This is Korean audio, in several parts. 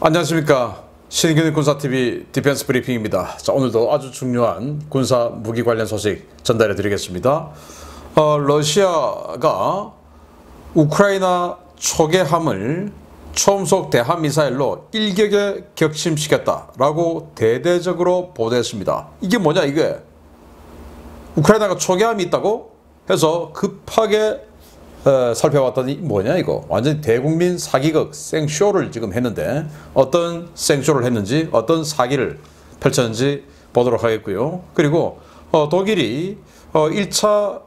안녕하십니까. 신규 군사TV 디펜스 브리핑입니다. 자, 오늘도 아주 중요한 군사 무기 관련 소식 전달해 드리겠습니다. 러시아가 우크라이나 초계함을 초음속 대함 미사일로 일격에 격침시켰다라고 대대적으로 보도했습니다. 이게 뭐냐 이게? 우크라이나가 초계함이 있다고 해서 급하게 살펴봤더니 뭐냐 이거 완전히 대국민 사기극 생쇼를 지금 했는데 어떤 생쇼를 했는지 어떤 사기를 펼쳤는지 보도록 하겠고요. 그리고 독일이 1차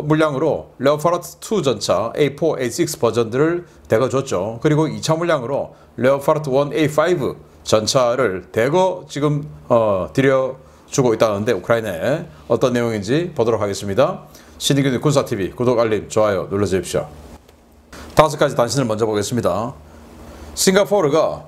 물량으로 레오파르트 2 전차 A4, A6 버전들을 대거 줬죠. 그리고 2차 물량으로 레오파르트 1, A5 전차를 대거 지금 들여주고 있다는데 우크라이나에 어떤 내용인지 보도록 하겠습니다. 신의균의 군사TV 구독, 알림, 좋아요 눌러주십시오. 5가지 단신을 먼저 보겠습니다. 싱가포르가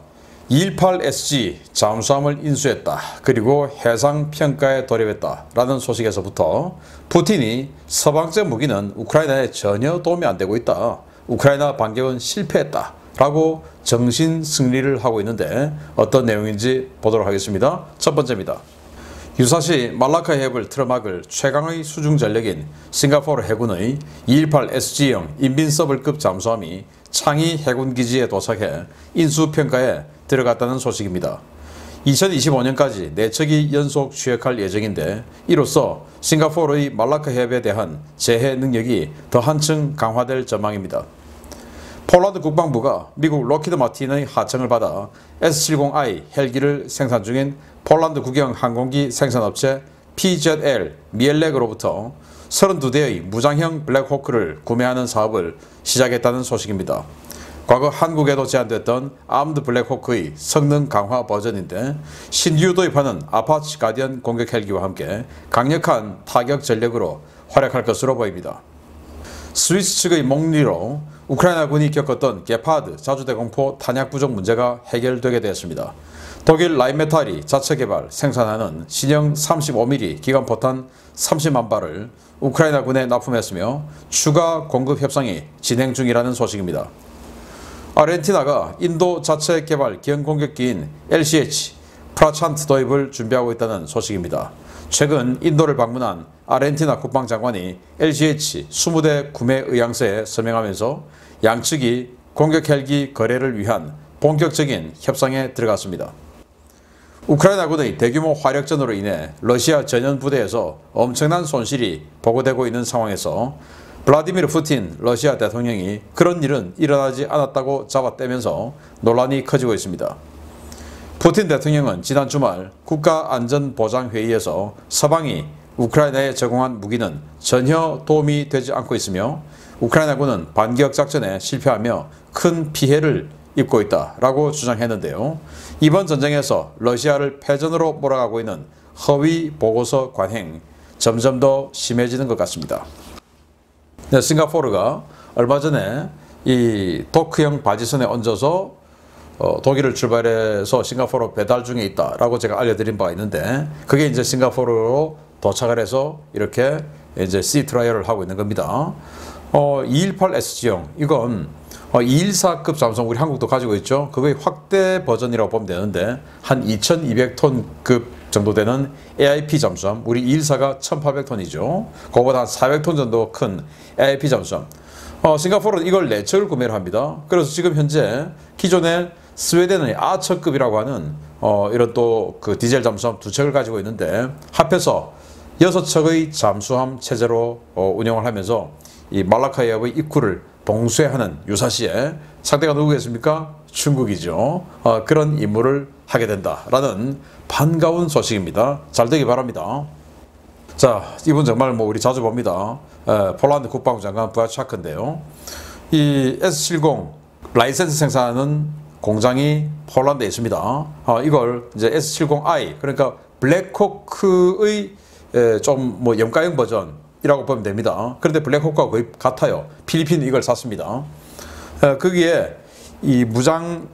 218SG 잠수함을 인수했다. 그리고 해상평가에 돌입했다. 라는 소식에서부터 푸틴이 서방제 무기는 우크라이나에 전혀 도움이 안 되고 있다. 우크라이나 반격은 실패했다. 라고 정신 승리를 하고 있는데 어떤 내용인지 보도록 하겠습니다. 첫 번째입니다. 유사시 말라카 해협을 틀어막을 최강의 수중 전력인 싱가포르 해군의 218SG형 인빈서블급 잠수함이 창의 해군기지에 도착해 인수평가에 들어갔다는 소식입니다. 2025년까지 4척이 연속 취역할 예정인데 이로써 싱가포르의 말라카 해협에 대한 제해 능력이 더 한층 강화될 전망입니다. 폴란드 국방부가 미국 록히드 마틴의 하청을 받아 S-70I 헬기를 생산 중인 폴란드 국영 항공기 생산업체 PZL 미엘렉으로부터 32대의 무장형 블랙호크를 구매하는 사업을 시작했다는 소식입니다. 과거 한국에도 제안됐던 아무드 블랙호크의 성능 강화 버전인데 신규 도입하는 아파치 가디언 공격 헬기와 함께 강력한 타격 전력으로 활약할 것으로 보입니다. 스위스 측의 몽리로 우크라이나군이 겪었던 게파드 자주대공포 탄약 부족 문제가 해결되게 되었습니다. 독일 라인메탈이 자체 개발 생산하는 신형 35mm 기관포탄 30만 발을 우크라이나군에 납품했으며 추가 공급 협상이 진행 중이라는 소식입니다. 아르헨티나가 인도 자체 개발 기형공격기인 LCH 프라찬트 도입을 준비하고 있다는 소식입니다. 최근 인도를 방문한 아르헨티나 국방장관이 LCH 20대 구매 의향서에 서명하면서 양측이 공격 헬기 거래를 위한 본격적인 협상에 들어갔습니다. 우크라이나군의 대규모 화력전으로 인해 러시아 전연 부대에서 엄청난 손실이 보고되고 있는 상황에서 블라디미르 푸틴 러시아 대통령이 그런 일은 일어나지 않았다고 잡아떼면서 논란이 커지고 있습니다. 푸틴 대통령은 지난 주말 국가안전보장회의에서 서방이 우크라이나에 제공한 무기는 전혀 도움이 되지 않고 있으며 우크라이나군은 반격 작전에 실패하며 큰 피해를 입고 있다라고 주장했는데요. 이번 전쟁에서 러시아를 패전으로 몰아가고 있는 허위 보고서 관행 점점 더 심해지는 것 같습니다. 네, 싱가포르가 얼마 전에 이 도크형 바지선에 얹어서 독일을 출발해서 싱가포르 배달 중에 있다라고 제가 알려드린 바가 있는데 그게 이제 싱가포르로 도착을 해서 이렇게 이제 씨 트라이얼을 하고 있는 겁니다. 218SG형 이건 214급 잠수함 우리 한국도 가지고 있죠. 그거의 확대 버전이라고 보면 되는데 한 2200톤급 정도 되는 AIP 잠수함, 우리 214가 1800톤이죠. 그거보다 한 400톤 정도 큰 AIP 잠수함. 싱가포르는 이걸 4척을 구매를 합니다. 그래서 지금 현재 기존에 스웨덴의 아처급이라고 하는 이런 또 그 디젤 잠수함 2척을 가지고 있는데 합해서 6척의 잠수함 체제로 운영을 하면서 이 말라카 해협의 입구를 봉쇄하는 유사시에 상대가 누구겠습니까? 중국이죠. 그런 임무를 하게 된다라는 반가운 소식입니다. 잘 되기 바랍니다. 자, 이분 정말 뭐 우리 자주 봅니다. 폴란드 국방부 장관 부아차크인데요. 이 S70 라이센스 생산하는 공장이 폴란드에 있습니다. 이걸 이제 S70I 그러니까 블랙호크의 좀 뭐 염가형 버전이라고 보면 됩니다. 그런데 블랙호크와 거의 같아요. 필리핀이 이걸 샀습니다. 거기에 이 무장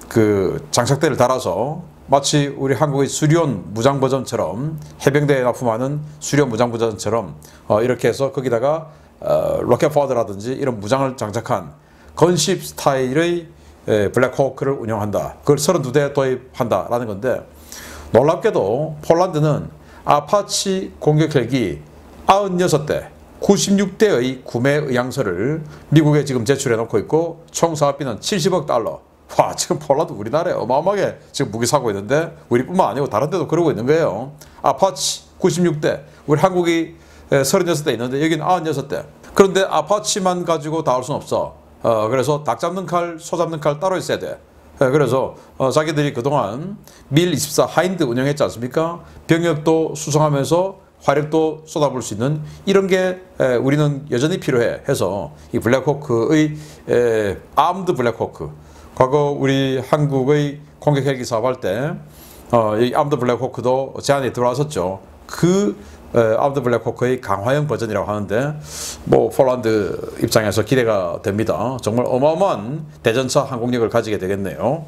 그 장착대를 달아서 마치 우리 한국의 수리온 무장 버전처럼 해병대에 납품하는 수리온 무장 버전처럼 이렇게 해서 거기다가 로켓포드라든지 이런 무장을 장착한 건십 스타일의 블랙호크를 운영한다. 그걸 32대 도입한다라는 건데, 놀랍게도 폴란드는 아파치 공격 헬기 96대, 96대의 구매 의향서를 미국에 지금 제출해 놓고 있고, 총 사업비는 70억 달러. 와, 지금 폴란드 우리나라에 어마어마하게 지금 무기 사고 있는데, 우리뿐만 아니고 다른 데도 그러고 있는 거예요. 아파치 96대, 우리 한국이 36대 있는데 여기는 96대. 그런데 아파치만 가지고 다 할 수는 없어. 그래서 닭 잡는 칼, 소 잡는 칼 따로 있어야 돼. 그래서 자기들이 그동안 밀24 하인드 운영했지 않습니까? 병력도 수송하면서 화력도 쏟아볼 수 있는 이런 게 우리는 여전히 필요해 해서 이 블랙호크의 아임드 블랙호크, 과거 우리 한국의 공격 헬기 사업할 때 이 아임드 블랙호크도 제안이 들어왔었죠. 그 아임드 블랙호크의 강화형 버전이라고 하는데, 뭐 폴란드 입장에서 기대가 됩니다. 정말 어마어마한 대전차 항공력을 가지게 되겠네요.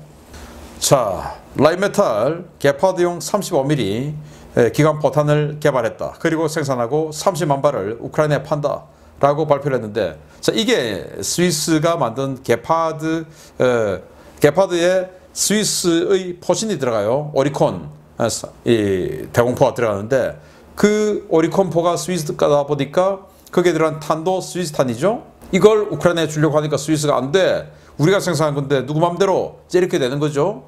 자, 라인메탈 게파드용 35mm 기관 포탄을 개발했다. 그리고 생산하고 30만 발을 우크라이나에 판다 라고 발표를 했는데, 자, 이게 스위스가 만든 게파드에 스위스의 포신이 들어가요. 오리콘 이 대공포가 들어가는데, 그 오리콘포가 스위스가다 보니까 거기에 들어간 탄도 스위스탄이죠. 이걸 우크라이나에 주려고 하니까 스위스가 안 돼. 우리가 생산한 건데 누구 맘대로 이렇게 되는 거죠.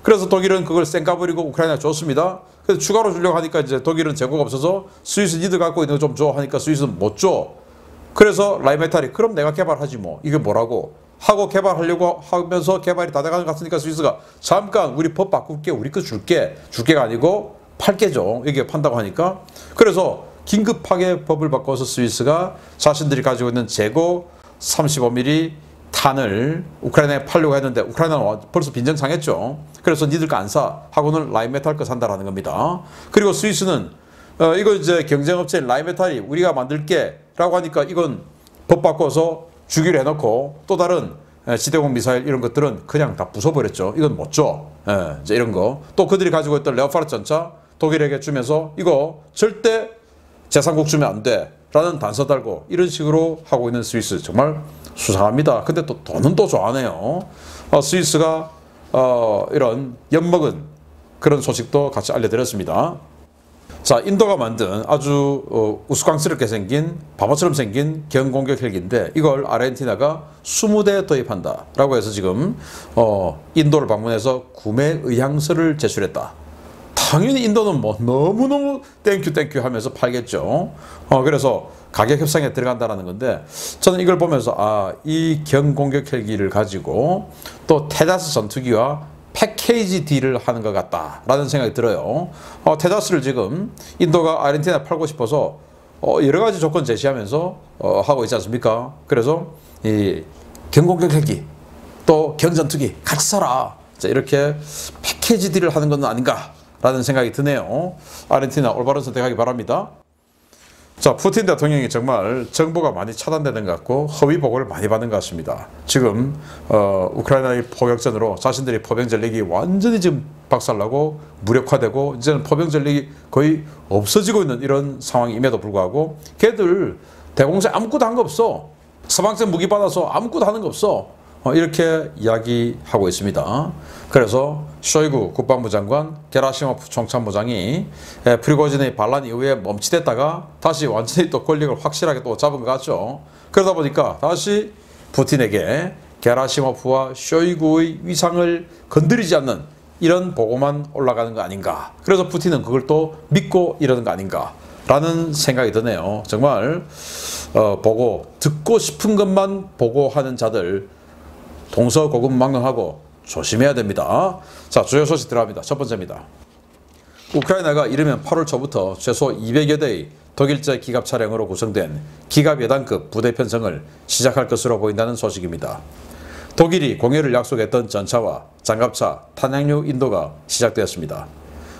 그래서 독일은 그걸 쌩까버리고 우크라이나에 줬습니다. 그래서 추가로 주려고 하니까 이제 독일은 재고가 없어서 스위스 니들 갖고 있는 거 좀 줘 하니까 스위스는 못 줘. 그래서 라인메탈이 그럼 내가 개발하지 뭐, 이게 뭐라고 하고 개발하려고 하면서 개발이 다 돼가는 것 같으니까 스위스가 잠깐 우리 법 바꿀게, 우리 거 줄게가 아니고 팔게죠. 이게 판다고 하니까. 그래서 긴급하게 법을 바꿔서 스위스가 자신들이 가지고 있는 재고 35mm 탄을 우크라이나에 팔려고 했는데, 우크라이나는 벌써 빈정상했죠. 그래서 니들 거 안 사 하고는 라인메탈 거 산다라는 겁니다. 그리고 스위스는 이거 이제 경쟁업체인 라인메탈이 우리가 만들게 라고 하니까 이건 법 바꿔서 주기로 해놓고, 또 다른 지대공 미사일 이런 것들은 그냥 다 부숴버렸죠. 이건 못 줘. 이제 이런 거. 또 그들이 가지고 있던 레오파르트 전차 독일에게 주면서 이거 절대 제3국 주면 안 돼 라는 단서 달고 이런 식으로 하고 있는 스위스, 정말 수상합니다. 근데 또 돈은 또 좋아하네요. 스위스가 이런 엿먹은 그런 소식도 같이 알려드렸습니다. 자, 인도가 만든 아주 우스꽝스럽게 생긴 바보처럼 생긴 경공격 헬기인데, 이걸 아르헨티나가 20대 도입한다 라고 해서 지금 인도를 방문해서 구매 의향서를 제출했다. 당연히 인도는 뭐 너무너무 땡큐 하면서 팔겠죠. 그래서 가격 협상에 들어간다는 건데, 저는 이걸 보면서 이 경공격 헬기를 가지고 또 테자스 전투기와 패키지 딜을 하는 것 같다라는 생각이 들어요. 테자스를 지금 인도가 아르헨티나에 팔고 싶어서 여러 가지 조건 제시하면서 하고 있지 않습니까? 그래서 이 경공격 헬기 또 경전투기 같이 사라, 자, 이렇게 패키지 딜을 하는 건 아닌가라는 생각이 드네요. 아르헨티나 올바른 선택하기 바랍니다. 자, 푸틴 대통령이 정말 정보가 많이 차단되는 것 같고 허위 보고를 많이 받는 것 같습니다. 지금 우크라이나의 포격전으로 자신들이 포병 전력이 완전히 지금 박살나고 무력화되고 이제는 포병 전력이 거의 없어지고 있는 이런 상황임에도 불구하고 걔들 대공세 아무것도 한 거 없어. 서방제 무기 받아서 아무것도 하는 거 없어. 이렇게 이야기하고 있습니다. 그래서 쇼이구 국방부 장관, 게라시모프 총참모장이 프리고진의 반란 이후에 멈칫했다가 다시 완전히 또 권력을 확실하게 또 잡은 것 같죠. 그러다 보니까 다시 푸틴에게 게라시모프와 쇼이구의 위상을 건드리지 않는 이런 보고만 올라가는 거 아닌가. 그래서 푸틴은 그걸 또 믿고 이러는 거 아닌가 라는 생각이 드네요. 정말 보고 듣고 싶은 것만 보고하는 자들 동서고금망명하고 조심해야 됩니다. 자, 주요 소식 들어갑니다. 첫 번째입니다. 우크라이나가 이르면 8월 초부터 최소 200여 대의 독일제 기갑 차량으로 구성된 기갑 여단급 부대 편성을 시작할 것으로 보인다는 소식입니다. 독일이 공여를 약속했던 전차와 장갑차, 탄약류 인도가 시작되었습니다.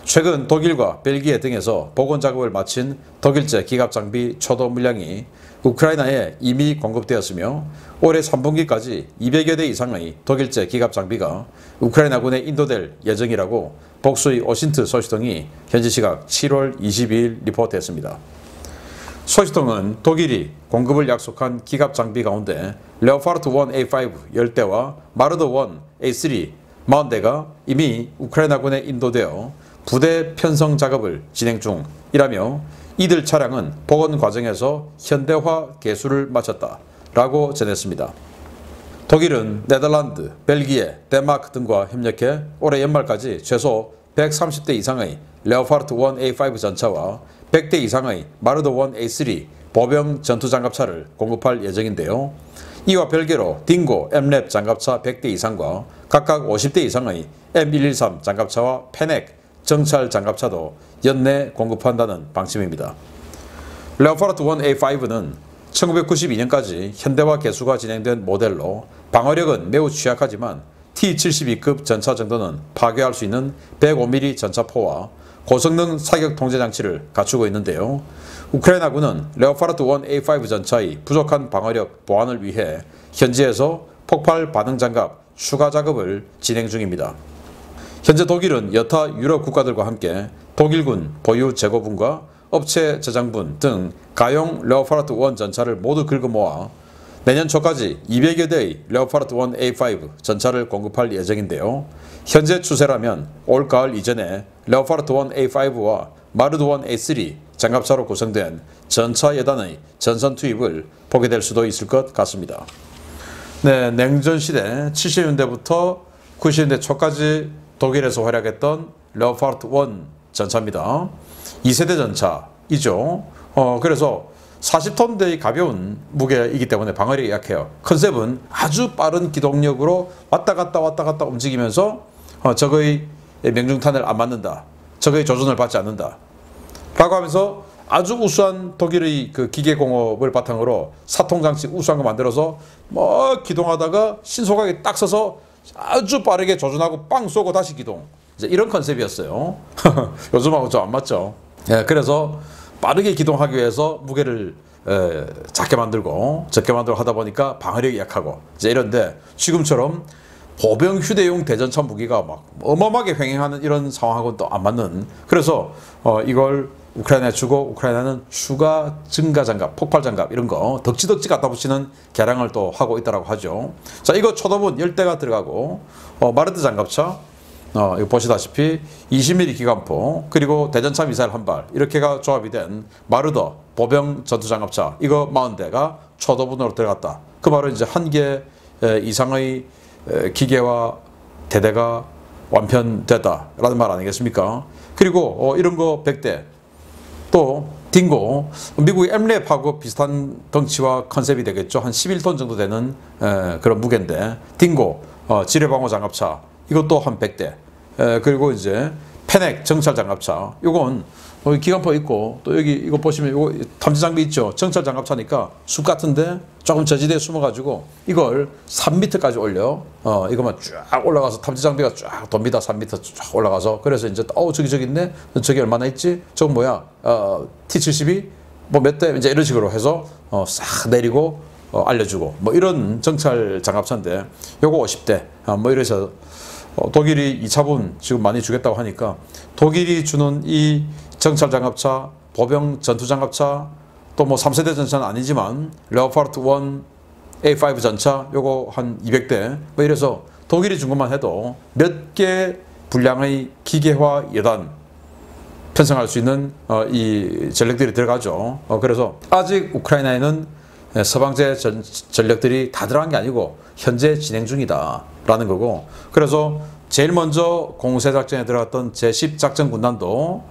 최근 독일과 벨기에 등에서 복원 작업을 마친 독일제 기갑 장비 초도 물량이 우크라이나에 이미 공급되었으며 올해 3분기까지 200여 대 이상의 독일제 기갑 장비가 우크라이나군에 인도될 예정이라고 복수의 오신트 소식통이 현지 시각 7월 22일 리포트했습니다. 소식통은 독일이 공급을 약속한 기갑 장비 가운데 레오파르트 1A5 10대와 마르드 1 A3 40대가 이미 우크라이나군에 인도되어 부대 편성 작업을 진행 중이라며 이들 차량은 복원 과정에서 현대화 개수를 마쳤다 라고 전했습니다. 독일은 네덜란드, 벨기에, 덴마크 등과 협력해 올해 연말까지 최소 130대 이상의 레오파르트 1A5 전차와 100대 이상의 마르드 1A3 보병 전투장갑차를 공급할 예정인데요. 이와 별개로 딩고 M랩 장갑차 100대 이상과 각각 50대 이상의 M113 장갑차와 페넥 정찰 장갑차도 연내 공급한다는 방침입니다. 레오파르트 1A5는 1992년까지 현대화 개수가 진행된 모델로 방어력은 매우 취약하지만 T-72급 전차 정도는 파괴할 수 있는 105mm 전차포와 고성능 사격 통제 장치를 갖추고 있는데요. 우크라이나군은 레오파르트 1A5 전차의 부족한 방어력 보완을 위해 현지에서 폭발 반응 장갑 추가 작업을 진행 중입니다. 현재 독일은 여타 유럽 국가들과 함께 독일군 보유 재고분과 업체 저장분 등 가용 레오파르트 1 전차를 모두 긁어 모아 내년 초까지 200여 대의 레오파르트 1A5 전차를 공급할 예정인데요. 현재 추세라면 올가을 이전에 레오파르트 1A5와 마르드 1A3 장갑차로 구성된 전차 여단의 전선 투입을 보게 될 수도 있을 것 같습니다. 네, 냉전시대 70년대부터 90년대 초까지 독일에서 활약했던 레오파르트 1 전차입니다. 2세대 전차이죠. 그래서 40톤대의 가벼운 무게이기 때문에 방어력이 약해요. 컨셉은 아주 빠른 기동력으로 왔다 갔다 움직이면서 적의 명중탄을 안 맞는다. 적의 조준을 받지 않는다. 라고 하면서 아주 우수한 독일의 그 기계공업을 바탕으로 사통장치 우수한 거 만들어서 뭐 기동하다가 신속하게 딱 서서 아주 빠르게 조준하고 빵 쏘고 다시 기동. 이제 이런 컨셉이었어요. 요즘하고 좀 안 맞죠. 예, 그래서 빠르게 기동하기 위해서 무게를 작게 만들고 적게 만들고 하다 보니까 방어력이 약하고 이제 이런데 지금처럼 보병 휴대용 대전차 무기가 막 어마어마하게 횡행하는 이런 상황하고는 또 안 맞는, 그래서 이걸 우크라이나에 주고 우크라이나는 추가 증가 장갑, 폭발 장갑 이런 거 덕지덕지 갖다 붙이는 개량을 또 하고 있다고 하죠. 자, 이거 초도분 10대가 들어가고 마르드 장갑차 이거 보시다시피 20mm 기관포 그리고 대전차 미사일 한 발 이렇게가 조합이 된 마르더 보병 전투장갑차 이거 40대가 초도분으로 들어갔다. 그 말은 이제 한 개 이상의 기계와 대대가 완편됐다라는 말 아니겠습니까? 그리고 이런 거 100대 또 딩고 미국의 M랩하고 비슷한 덩치와 컨셉이 되겠죠. 한 11톤 정도 되는 그런 무게인데 딩고 지뢰방어 장갑차 이것도 한 100대 그리고 이제 페넥 정찰 장갑차 요건 여기 기관포 있고 또 여기 이거 보시면 이거 탐지 장비 있죠. 정찰 장갑차니까 숲 같은데 조금 저지대에 숨어가지고 이걸 3m까지 올려 이거만 쫙 올라가서 탐지 장비가 쫙 돕니다. 3m 쫙 올라가서 그래서 이제 저기 있네 저기 얼마나 있지 저건 뭐야 T-72 뭐 몇 대 이제 이런 식으로 해서 싹 내리고 알려주고 뭐 이런 정찰 장갑차인데 요거 50대 뭐 이래서 독일이 2차분 지금 많이 주겠다고 하니까 독일이 주는 이 정찰 장갑차, 보병 전투 장갑차, 또 뭐 3세대 전차는 아니지만 레오파르트 1 A5 전차 요거 한 200대 뭐 이래서 독일이 준 것만 해도 몇 개 분량의 기계화 여단 편성할 수 있는 이 전력들이 들어가죠. 그래서 아직 우크라이나에는 서방제 전력들이 다 들어간 게 아니고 현재 진행 중이다 라는 거고, 그래서 제일 먼저 공세작전에 들어갔던 제10 작전군단도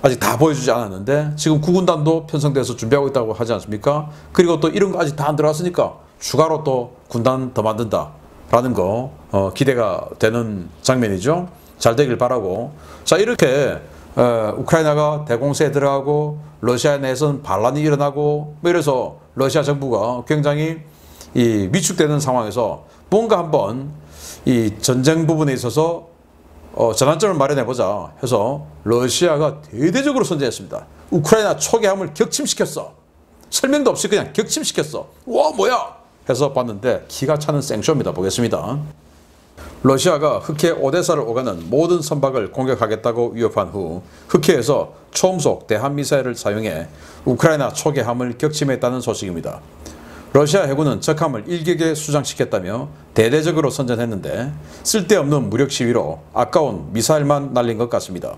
아직 다 보여주지 않았는데 지금 9군단도 편성돼서 준비하고 있다고 하지 않습니까? 그리고 또 이런 거 아직 다 안 들어갔으니까 추가로 또 군단 더 만든다 라는 거 기대가 되는 장면이죠. 잘 되길 바라고. 자, 이렇게 우크라이나가 대공세에 들어가고 러시아 내에서는 반란이 일어나고 뭐 이래서 러시아 정부가 굉장히 위축되는 상황에서 뭔가 한번 이 전쟁 부분에 있어서 전환점을 마련해보자 해서 러시아가 대대적으로 선제했습니다. 우크라이나 초계함을 격침시켰어. 설명도 없이 그냥 격침시켰어. 와 뭐야 해서 봤는데 기가 차는 생쇼입니다. 보겠습니다. 러시아가 흑해 오데사를 오가는 모든 선박을 공격하겠다고 위협한 후 흑해에서 초음속 대함미사일을 사용해 우크라이나 초계함을 격침했다는 소식입니다. 러시아 해군은 적함을 일격에 수장시켰다며 대대적으로 선전했는데 쓸데없는 무력 시위로 아까운 미사일만 날린 것 같습니다.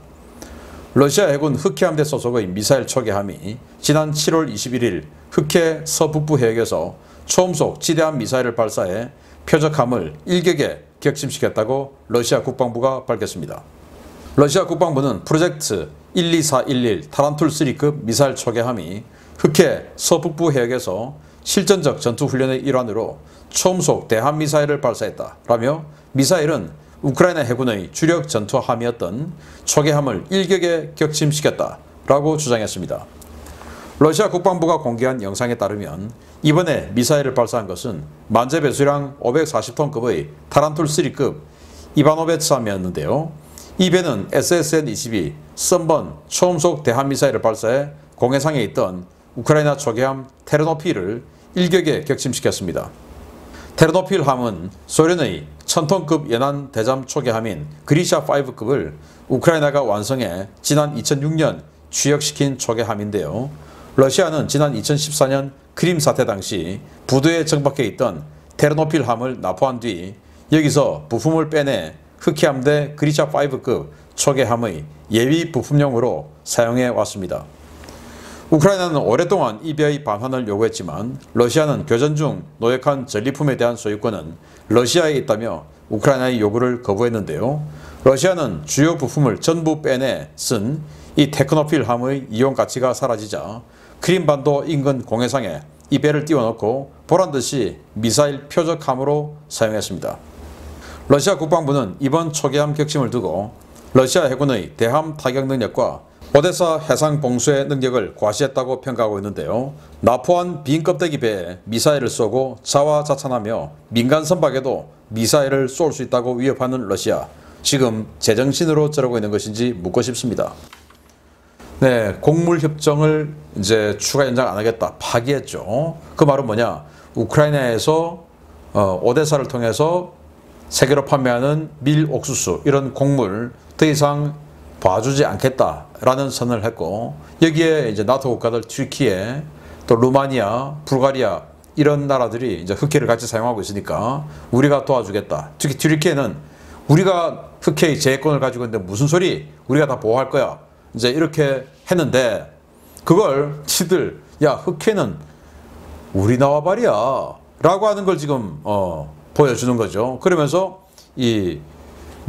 러시아 해군 흑해함대 소속의 미사일 초계함이 지난 7월 21일 흑해 서북부 해역에서 초음속 지대함 미사일을 발사해 표적함을 일격에 격침시켰다고 러시아 국방부가 밝혔습니다. 러시아 국방부는 프로젝트 12411 타란툴3급 미사일 초계함이 흑해 서북부 해역에서 실전적 전투훈련의 일환으로 초음속 대함미사일을 발사했다라며 미사일은 우크라이나 해군의 주력 전투함이었던 초계함을 일격에 격침시켰다라고 주장했습니다. 러시아 국방부가 공개한 영상에 따르면 이번에 미사일을 발사한 것은 만재 배수량 540톤급의 타란툴3급 이바노베츠함이었는데요. 이 배는 SSN-22 썬번 초음속 대함미사일을 발사해 공해상에 있던 우크라이나 초계함 테르노필을 일격에 격침시켰습니다. 테르노필함은 소련의 1000톤급 연안 대잠 초계함인 그리샤5급을 우크라이나가 완성해 지난 2006년 취역시킨 초계함인데요. 러시아는 지난 2014년 크림 사태 당시 부두에 정박해 있던 테르노필함을 납포한 뒤 여기서 부품을 빼내 흑해함대 그리샤5급 초계함의 예비 부품용으로 사용해 왔습니다. 우크라이나는 오랫동안 이 배의 반환을 요구했지만 러시아는 교전 중 노획한 전리품에 대한 소유권은 러시아에 있다며 우크라이나의 요구를 거부했는데요. 러시아는 주요 부품을 전부 빼내 쓴 이 테크노필함의 이용 가치가 사라지자 크림반도 인근 공해상에 이 배를 띄워놓고 보란듯이 미사일 표적함으로 사용했습니다. 러시아 국방부는 이번 초계함 격침을 두고 러시아 해군의 대함 타격 능력과 오데사 해상 봉쇄 능력을 과시했다고 평가하고 있는데요. 납포한 빈 껍데기 배에 미사일을 쏘고 자화자찬하며 민간 선박에도 미사일을 쏠 수 있다고 위협하는 러시아. 지금 제정신으로 저러고 있는 것인지 묻고 싶습니다. 네, 곡물협정을 이제 추가 연장 안 하겠다. 파기했죠. 그 말은 뭐냐? 우크라이나에서 오데사를 통해서 세계로 판매하는 밀, 옥수수 이런 곡물 더 이상 봐주지 않겠다라는 선언을 했고, 여기에 이제 나토 국가들 튀르키예, 또 루마니아, 불가리아 이런 나라들이 이제 흑해를 같이 사용하고 있으니까 우리가 도와주겠다. 특히 튀르키예는 우리가 흑해의 제해권을 가지고 있는데 무슨 소리? 우리가 다 보호할 거야. 이제 이렇게 했는데 그걸 지들 야 흑해는 우리 나와 말이야 라고 하는 걸 지금 보여주는 거죠. 그러면서 이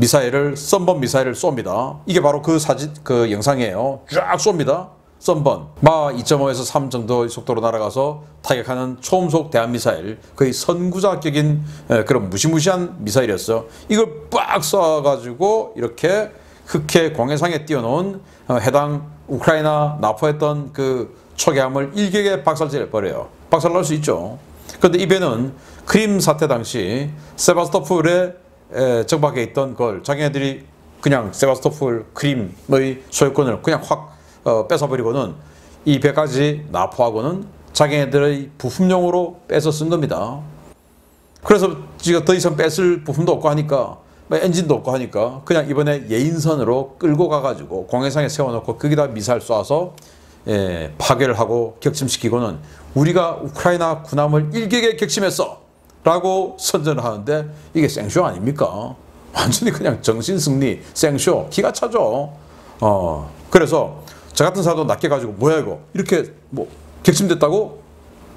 미사일을 썬번 미사일을 쏩니다. 이게 바로 그 사진 그 영상이에요. 쫙 쏩니다. 썬번 마 2.5에서 3 정도의 속도로 날아가서 타격하는 초음속 대함미사일, 거의 선구자격인 그런 무시무시한 미사일이었어. 이걸 빡 쏴가지고 이렇게 흑해 공해상에 띄워놓은 해당 우크라이나 납포했던 그 초계함을 일격에 박살내버려요. 박살날 수 있죠. 그런데 이 배는 크림 사태 당시 세바스토폴에 정박해 있던 걸 자기네들이 그냥 세바스토폴 크림의 소유권을 그냥 확 뺏어버리고는 이 배까지 납포하고는 자기네들의 부품용으로 뺏어 쓴 겁니다. 그래서 지금 더 이상 뺏을 부품도 없고 하니까 엔진도 없고 하니까 그냥 이번에 예인선으로 끌고 가가지고 공해상에 세워놓고 거기다 미사일 쏴서 파괴를 하고 격침시키고는 우리가 우크라이나 군함을 일격에 격침했어 라고 선전을 하는데 이게 생쇼 아닙니까? 완전히 그냥 정신승리 생쇼 기가 차죠. 그래서 저 같은 사람도 낚여가지고 뭐야 이거 이렇게 뭐 격침됐다고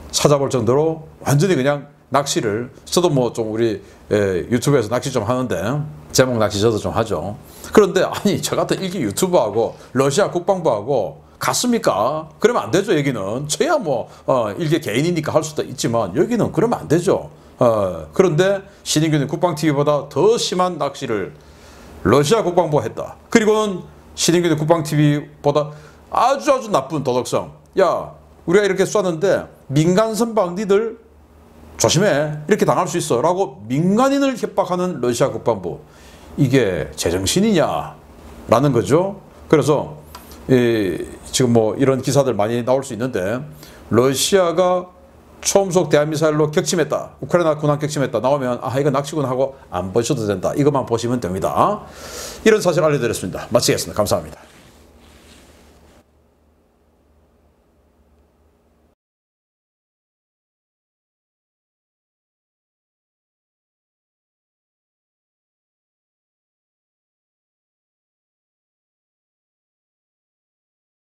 찾아볼 정도로 완전히 그냥 낚시를, 저도 뭐 좀 우리 유튜브에서 낚시 좀 하는데 제목 낚시 저도 좀 하죠. 그런데 아니 저 같은 일기 유튜브하고 러시아 국방부하고 같습니까? 그러면 안 되죠. 여기는 저야 뭐 일개 개인이니까 할 수도 있지만 여기는 그러면 안 되죠. 그런데 신인균이 국방TV보다 더 심한 낚시를 러시아 국방부가 했다. 그리고는 신인균이 국방TV보다 아주 나쁜 도덕성. 야 우리가 이렇게 쐈는데 민간 선박 니들 조심해 이렇게 당할 수 있어 라고 민간인을 협박하는 러시아 국방부, 이게 제정신이냐 라는 거죠. 그래서 지금 뭐 이런 기사들 많이 나올 수 있는데 러시아가 초음속 대함미사일로 격침했다, 우크라이나 군함 격침했다 나오면 아 이거 낚시군 하고 안 보셔도 된다, 이것만 보시면 됩니다. 이런 사실 알려드렸습니다. 마치겠습니다. 감사합니다.